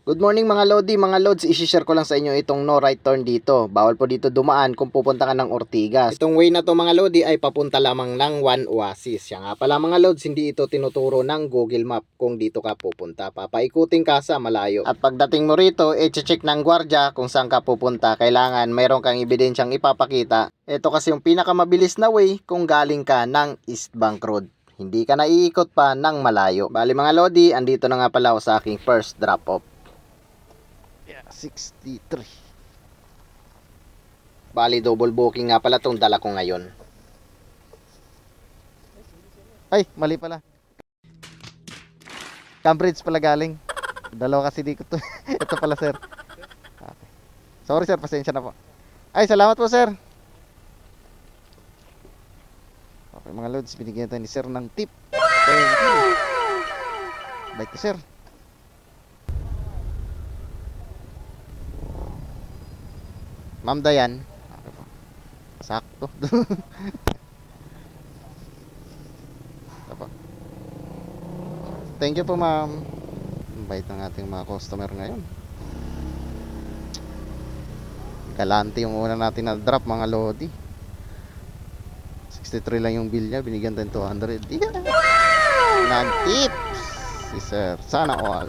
Good morning mga Lodi, mga Lods, isi-share ko lang sa inyo itong no right turn dito. Bawal po dito dumaan kung pupunta ka ng Ortigas. Itong way na to mga Lodi ay papunta lamang ng One Oasis. Siya nga pala mga Lods, hindi ito tinuturo ng Google Map kung dito ka pupunta. Papaikutin ka sa malayo. At pagdating mo rito, i-check ng gwardya kung saan ka pupunta. Kailangan mayroon kang ebidensyang ipapakita. Ito kasi yung pinakamabilis na way kung galing ka ng East Bank Road. Hindi ka naiikot pa ng malayo. Bali mga Lodi, andito na nga pala ako sa aking first drop off. 63. Bali double booking nga pala tong dala ko ngayon. Ay, mali pala. Cambridge pala galing. Dalawa kasi di ko to. Ito pala sir. Okay. Sorry sir, pasensya na po. Ay, salamat po sir. Okay mga lods, binigyan tayo ni sir ng tip. Thank you. Bye ko sir. Ma'am Dayan. Okay po. Sakto. Apa. Thank you po ma'am. Bait ng ating mga customer ngayon. Galante yung una natin na drop mga Lodi. 63 lang yung bill niya. Binigyan tayo 200. Yeah. Nag-tips si sir. Sana all.